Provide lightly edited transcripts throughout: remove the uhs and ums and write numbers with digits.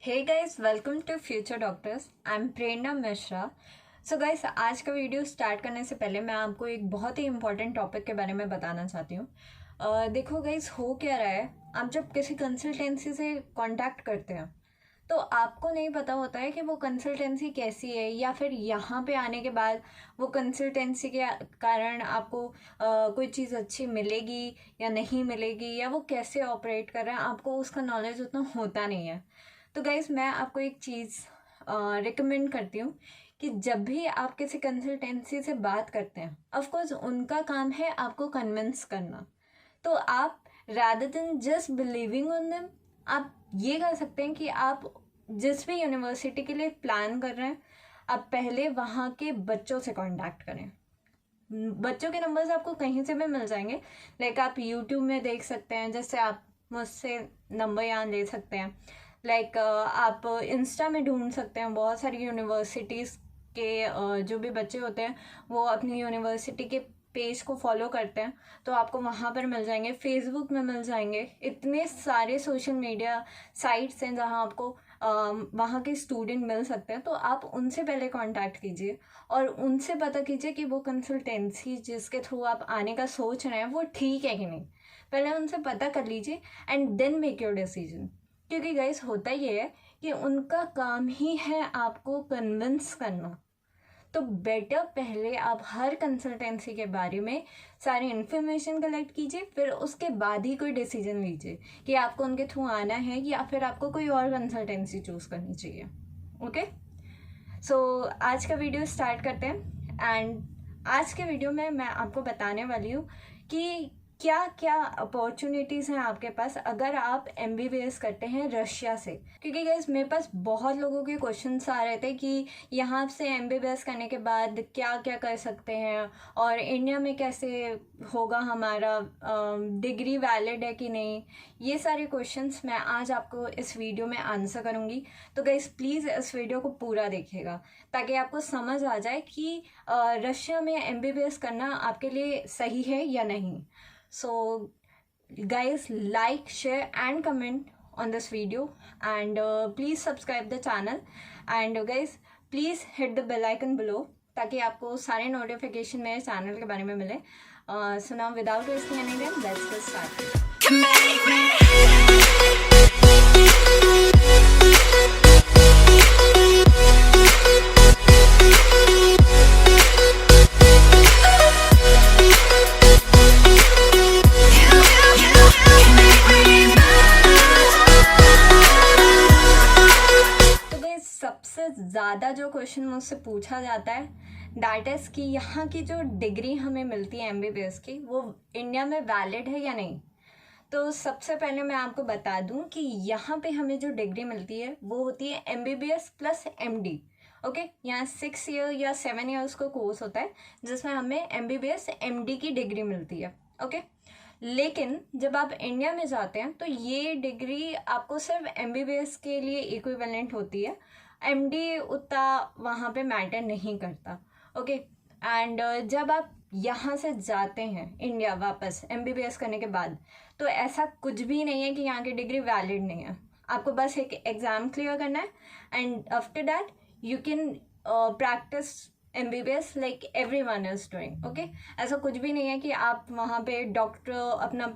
Hey guys, welcome to future doctors. I am Prerna Mishra. So guys, आज का video start करने से पहले मैं आपको एक बहुत ही इंपॉर्टेंट टॉपिक के बारे में बताना चाहती हूँ। देखो गाइस, हो क्या रहा है, आप जब किसी कंसल्टेंसी से कांटेक्ट करते हैं तो आपको नहीं पता होता है कि वो कंसल्टेंसी कैसी है, या फिर यहाँ पे आने के बाद वो कंसल्टेंसी के कारण आपको कोई चीज़ अच्छी मिलेगी या नहीं मिलेगी, या वो कैसे ऑपरेट कर रहा है, आपको उसका नॉलेज उतना होता नहीं है। तो गाइज, मैं आपको एक चीज़ रिकमेंड करती हूँ कि जब भी आप किसी कंसल्टेंसी से बात करते हैं, ऑफ कोर्स उनका काम है आपको कन्विंस करना। तो आप rather than just believing on them, आप ये कर सकते हैं कि आप जिस भी यूनिवर्सिटी के लिए प्लान कर रहे हैं, आप पहले वहाँ के बच्चों से कांटेक्ट करें। बच्चों के नंबर्स आपको कहीं से भी मिल जाएंगे। लाइक आप यूट्यूब में देख सकते हैं, जैसे आप मुझसे नंबर यहाँ ले सकते हैं। लाइक आप इंस्टा में ढूंढ सकते हैं, बहुत सारी यूनिवर्सिटीज़ के जो भी बच्चे होते हैं वो अपनी यूनिवर्सिटी के पेज को फॉलो करते हैं, तो आपको वहाँ पर मिल जाएंगे। फेसबुक में मिल जाएंगे। इतने सारे सोशल मीडिया साइट्स हैं जहाँ आपको वहाँ के स्टूडेंट मिल सकते हैं। तो आप उनसे पहले कांटेक्ट कीजिए और उनसे पता कीजिए कि वो कंसल्टेंसी जिसके थ्रू आप आने का सोच रहे हैं वो ठीक है कि नहीं। पहले उनसे पता कर लीजिए and then make your decision. क्योंकि गाइस, होता ये है कि उनका काम ही है आपको कन्विंस करना। तो बेटर पहले आप हर कंसल्टेंसी के बारे में सारी इन्फॉर्मेशन कलेक्ट कीजिए, फिर उसके बाद ही कोई डिसीजन लीजिए कि आपको उनके थ्रू आना है या फिर आपको कोई और कंसल्टेंसी चूज़ करनी चाहिए। ओके, सो आज का वीडियो स्टार्ट करते हैं। एंड आज के वीडियो में मैं आपको बताने वाली हूँ कि क्या क्या अपॉर्चुनिटीज़ हैं आपके पास अगर आप MBBS करते हैं रशिया से। क्योंकि गाइस, मेरे पास बहुत लोगों के क्वेश्चंस आ रहे थे कि यहाँ से MBBS करने के बाद क्या क्या कर सकते हैं और इंडिया में कैसे होगा, हमारा डिग्री वैलिड है कि नहीं। ये सारे क्वेश्चंस मैं आज आपको इस वीडियो में आंसर करूँगी। तो गाइस, प्लीज़ इस वीडियो को पूरा देखिएगा ताकि आपको समझ आ जाए कि रशिया में MBBS करना आपके लिए सही है या नहीं। So guys, like, share and comment on this video, and please subscribe the channel, and guys please hit the bell icon below ताकि आपको सारे नोटिफिकेशन मेरे चैनल के बारे में मिले। So now without wasting any time, let's get started. सबसे ज़्यादा जो क्वेश्चन मुझसे पूछा जाता है दैट इज़ कि यहाँ की जो डिग्री हमें मिलती है MBBS की, वो इंडिया में वैलिड है या नहीं। तो सबसे पहले मैं आपको बता दूँ कि यहाँ पे हमें जो डिग्री मिलती है वो होती है MBBS प्लस MD। ओके, यहाँ 6 ईयर या 7 ईयर्स का कोर्स होता है जिसमें हमें MBBS MD की डिग्री मिलती है। ओके, लेकिन जब आप इंडिया में जाते हैं तो ये डिग्री आपको सिर्फ MBBS के लिए इक्विवेलेंट होती है। MD उतना वहाँ पे मैटर नहीं करता। ओके, एंड जब आप यहाँ से जाते हैं इंडिया वापस MBBS करने के बाद, तो ऐसा कुछ भी नहीं है कि यहाँ की डिग्री वैलिड नहीं है। आपको बस एक एग्ज़ाम क्लियर करना है and after that you can practice MBBS like everyone is doing. Okay, ऐसा कुछ भी नहीं है कि आप वहाँ पे डॉक्टर अपना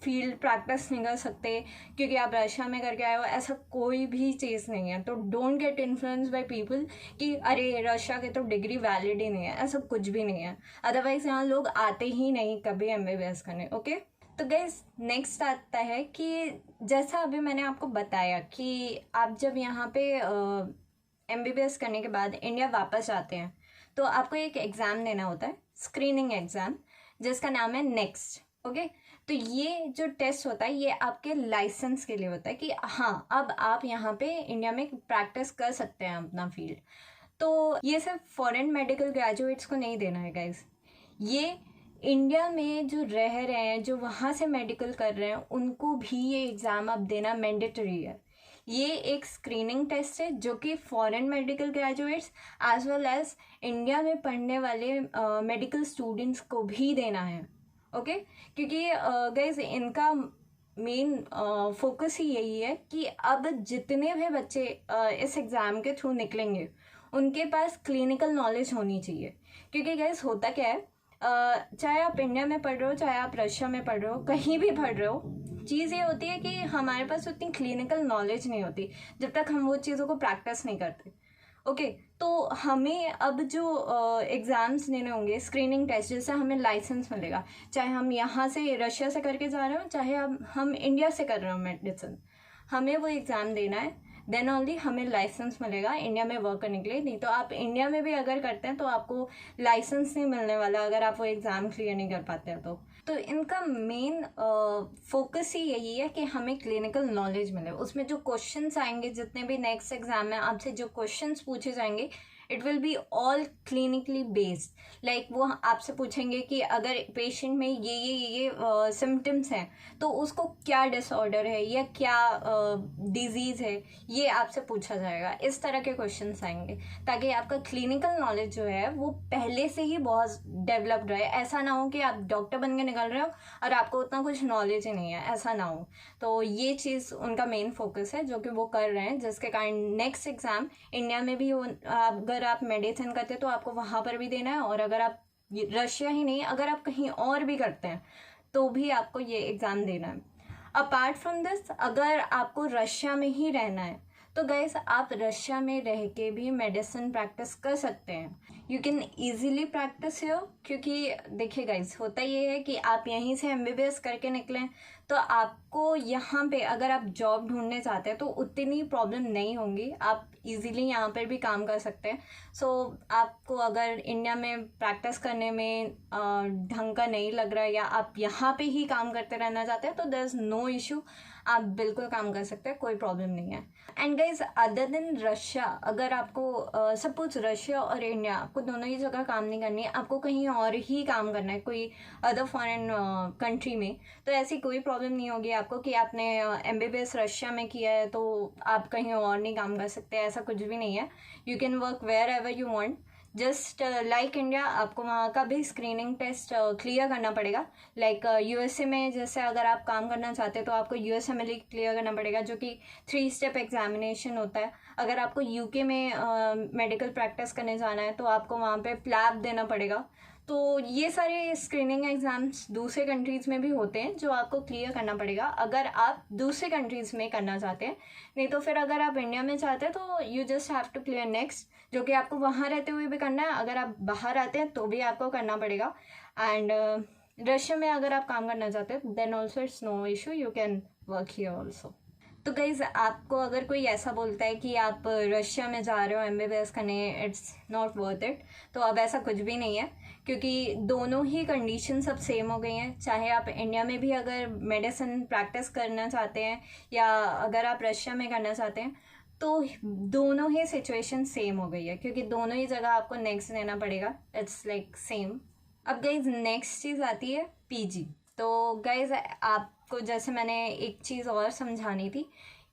फील्ड प्रैक्टिस नहीं कर सकते क्योंकि आप रशिया में करके आए हो। ऐसा कोई भी चीज़ नहीं है। तो don't get influence by people कि अरे रशिया के तो डिग्री वैलिड ही नहीं है। ऐसा कुछ भी नहीं है, अदरवाइज यहाँ लोग आते ही नहीं कभी MBBS करने। ओके, तो गाइस, नेक्स्ट आता है कि जैसा अभी मैंने आपको बताया कि आप जब यहाँ पे MBBS करने के बाद इंडिया वापस आते हैं तो आपको एक एग्ज़ाम देना होता है, स्क्रीनिंग एग्ज़ाम, जिसका नाम है नेक्स्ट। ओके, तो ये जो टेस्ट होता है ये आपके लाइसेंस के लिए होता है कि हाँ, अब आप यहाँ पे इंडिया में प्रैक्टिस कर सकते हैं अपना फील्ड। तो ये सिर्फ फॉरेन मेडिकल ग्रेजुएट्स को नहीं देना है गाइस, ये इंडिया में जो रह रहे हैं, जो वहाँ से मेडिकल कर रहे हैं, उनको भी ये एग्ज़ाम अब देना मैंडेटरी है। ये एक स्क्रीनिंग टेस्ट है जो कि foreign medical graduates as well as India में पढ़ने वाले मेडिकल स्टूडेंट्स को भी देना है। ओके, क्योंकि गाइज इनका मेन फोकस ही यही है कि अब जितने भी बच्चे इस एग्ज़ाम के थ्रू निकलेंगे उनके पास क्लिनिकल नॉलेज होनी चाहिए। क्योंकि गैस होता क्या है, चाहे आप इंडिया में पढ़ रहे हो, चाहे आप रशिया में पढ़ रहे हो, कहीं भी पढ़ रहे हो, चीज़ ये होती है कि हमारे पास उतनी क्लिनिकल नॉलेज नहीं होती जब तक हम वो चीज़ों को प्रैक्टिस नहीं करते। ओके, तो हमें अब जो एग्ज़ाम्स देने होंगे, स्क्रीनिंग टेस्ट, जैसे हमें लाइसेंस मिलेगा, चाहे हम यहाँ से रशिया से करके जा रहे हो, चाहे हम इंडिया से कर रहे हो मेडिसिन, हमें वो एग्ज़ाम देना है, देन ओनली हमें लाइसेंस मिलेगा इंडिया में वर्क करने के लिए। नहीं तो आप इंडिया में भी अगर करते हैं तो आपको लाइसेंस नहीं मिलने वाला अगर आप वो एग्ज़ाम क्लियर नहीं कर पाते हैं तो इनका मेन फोकस ही यही है कि हमें क्लिनिकल नॉलेज मिले। उसमें जो क्वेश्चंस आएंगे, जितने भी नेक्स्ट एग्जाम में आपसे जो क्वेश्चंस पूछे जाएंगे, it will be all clinically based. Like वो आपसे पूछेंगे कि अगर पेशेंट में ये सिम्टम्स हैं तो उसको क्या डिसऑर्डर है या क्या डिजीज़ है, ये आपसे पूछा जाएगा। इस तरह के क्वेश्चंस आएंगे ताकि आपका क्लिनिकल नॉलेज जो है वो पहले से ही बहुत डेवलप्ड रहे। ऐसा ना हो कि आप डॉक्टर बन के निकल रहे हो और आपको उतना कुछ नॉलेज ही नहीं है, ऐसा ना हो। तो ये चीज़ उनका मेन फोकस है जो कि वो कर रहे हैं, जिसके कारण नेक्स्ट एग्ज़ाम इंडिया में भी अगर आप मेडिसिन करते हैं तो आपको वहाँ पर भी देना है, और अगर आप रशिया ही नहीं, अगर आप कहीं और भी करते हैं तो भी आपको ये एग्ज़ाम देना है। अपार्ट फ्रॉम दिस, अगर आपको रशिया में ही रहना है तो गाइस आप रशिया में रह के भी मेडिसिन प्रैक्टिस कर सकते हैं। You can easily practice here, क्योंकि देखिए गाइस, होता ये है कि आप यहीं से MBBS करके निकलें तो आपको यहाँ पे अगर आप जॉब ढूंढने चाहते हैं तो उतनी प्रॉब्लम नहीं होंगी, आप इजीली यहाँ पर भी काम कर सकते हैं। सो आपको अगर इंडिया में प्रैक्टिस करने में ढंग का नहीं लग रहा है या आप यहाँ पे ही काम करते रहना चाहते हैं तो देयर इज़ नो इशू, आप बिल्कुल काम कर सकते हैं, कोई प्रॉब्लम नहीं है। And guys, other than Russia, अगर आपको सपोज रशिया और इंडिया, आपको दोनों ही जगह काम नहीं करनी है, आपको कहीं और ही काम करना है कोई अदर फॉरेन कंट्री में, तो ऐसी कोई प्रॉब्लम नहीं होगी आपको कि आपने MBBS रशिया में किया है तो आप कहीं और नहीं काम कर सकते, ऐसा कुछ भी नहीं है। You can work wherever you want, just like India. आपको वहाँ का भी स्क्रीनिंग टेस्ट क्लियर करना पड़ेगा। लाइक USA में जैसे अगर आप काम करना चाहते हैं तो आपको USMLE क्लियर करना पड़ेगा, जो कि 3 स्टेप एग्जामिनेशन होता है। अगर आपको UK में मेडिकल प्रैक्टिस करने जाना है तो आपको वहाँ पे प्लैब देना पड़ेगा। तो ये सारे स्क्रीनिंग एग्ज़ाम्स दूसरे कंट्रीज़ में भी होते हैं जो आपको क्लियर करना पड़ेगा अगर आप दूसरे कंट्रीज़ में करना चाहते हैं। नहीं तो फिर अगर आप इंडिया में चाहते हैं तो you just have to clear NExT, जो कि आपको वहाँ रहते हुए भी करना है, अगर आप बाहर आते हैं तो भी आपको करना पड़ेगा। एंड रशिया में अगर आप काम करना चाहते हैं then also it's no issue, you can work here also. तो गाइज, आपको अगर कोई ऐसा बोलता है कि आप रशिया में जा रहे हो MBBS करने, इट्स नॉट वर्थ इट, तो अब ऐसा कुछ भी नहीं है, क्योंकि दोनों ही कंडीशन सब सेम हो गई हैं। चाहे आप इंडिया में भी अगर मेडिसिन प्रैक्टिस करना चाहते हैं या अगर आप रशिया में करना चाहते हैं, तो दोनों ही सिचुएशन सेम हो गई है, क्योंकि दोनों ही जगह आपको नेक्स्ट देना पड़ेगा। It's like same. अब गाइज, नेक्स्ट चीज़ आती है PG। तो गाइज, आपको जैसे मैंने एक चीज़ और समझानी थी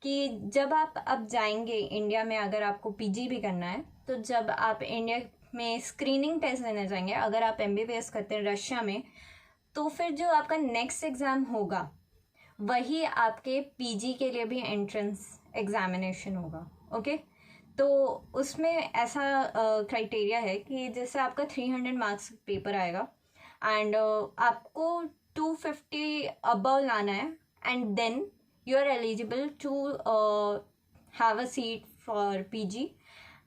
कि जब आप अब जाएंगे इंडिया में, अगर आपको PG भी करना है, तो जब आप इंडिया में स्क्रीनिंग टेस्ट देने जाएंगे, अगर आप MBBS करते हैं रशिया में, तो फिर जो आपका नेक्स्ट एग्ज़ाम होगा वही आपके PG के लिए भी एंट्रेंस एग्जामिनेशन होगा। ओके, तो उसमें ऐसा क्राइटेरिया है कि जैसे आपका 300 मार्क्स पेपर आएगा एंड आपको 250 अबव लाना है, and then you are eligible to have a seat for PG।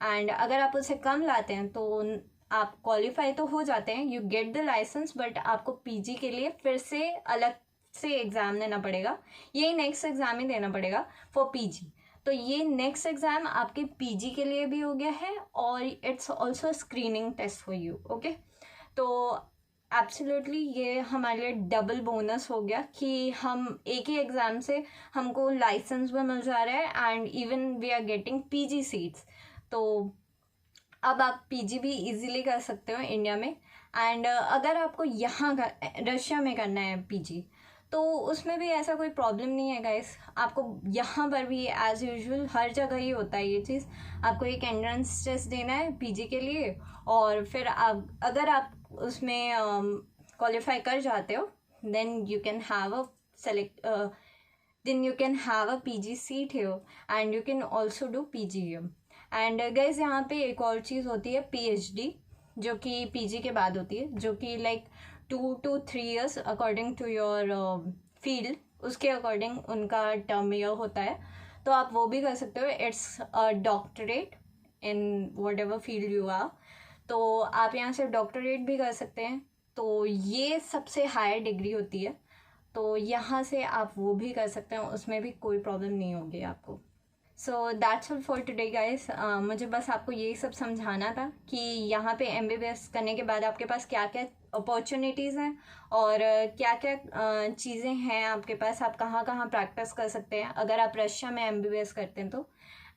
And अगर आप उससे कम लाते हैं तो आप क्वालिफाई तो हो जाते हैं, you get the licence, but आपको PG के लिए फिर से अलग से एग्ज़ाम देना पड़ेगा, यही नेक्स्ट एग्ज़ाम ही देना पड़ेगा फॉर PG। तो ये नेक्स्ट एग्ज़ाम आपके PG के लिए भी हो गया है और it's also screening test for you. Okay, तो एब्सोल्युटली ये हमारे लिए डबल बोनस हो गया कि हम एक ही एग्ज़ाम से हमको लाइसेंस भी मिल जा रहा है and even we are getting PG seats. तो अब आप PG भी इजीली कर सकते हो इंडिया में। एंड अगर आपको यहाँ रशिया में करना है PG, तो उसमें भी ऐसा कोई प्रॉब्लम नहीं है गाइस। आपको यहाँ पर भी एज़ यूजुअल हर जगह ही होता है ये चीज़, आपको एक एंट्रेंस टेस्ट देना है PG के लिए, और फिर आप अगर आप उसमें क्वालिफाई कर जाते हो then you can have a then you can have a PG seat here and you can also do PG here. And guys यहाँ पे एक और चीज़ होती है PhD, जो कि PG के बाद होती है, जो कि like 2 to 3 years according to your field, उसके अकॉर्डिंग उनका टर्म ईयर होता है, तो आप वो भी कर सकते हो. It's a doctorate in whatever field you are, तो आप यहाँ से डॉक्टरेट भी कर सकते हैं. तो ये सबसे हायर डिग्री होती है, तो यहाँ से आप वो भी कर सकते हैं, उसमें भी कोई प्रॉब्लम नहीं होगी आपको. So that's all for today guys. मुझे बस आपको यही सब समझाना था कि यहाँ पे MBBS करने के बाद आपके पास क्या क्या अपॉर्चुनिटीज़ हैं और क्या क्या चीज़ें हैं आपके पास, आप कहाँ कहाँ प्रैक्टिस कर सकते हैं अगर आप रशिया में MBBS करते हैं तो.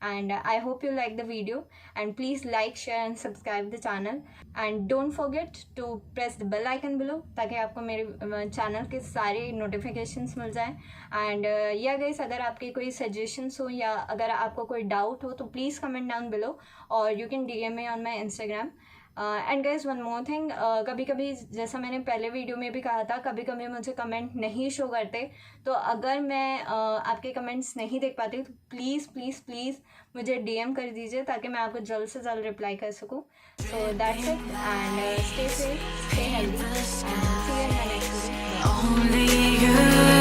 And I hope you like the video, and please like, share and subscribe the channel, and don't forget to press the bell icon below ताकि आपको मेरे चैनल के सारे नोटिफिकेशंस मिल जाएं. एंड या गाइस, अगर आपके कोई सजेशंस हो या अगर आपको कोई डाउट हो तो प्लीज़ कमेंट डाउन बिलो, और you can DM me on my Instagram. And guys one more thing, कभी कभी जैसा मैंने पहले वीडियो में भी कहा था, कभी कभी मुझे कमेंट नहीं शो करते, तो अगर मैं आपके कमेंट्स नहीं देख पाती तो प्लीज़ प्लीज़ प्लीज़ मुझे DM कर दीजिए ताकि मैं आपको जल्द से जल्द रिप्लाई कर सकूँ. So that's it, and stay safe, stay healthy, and see you in the next video.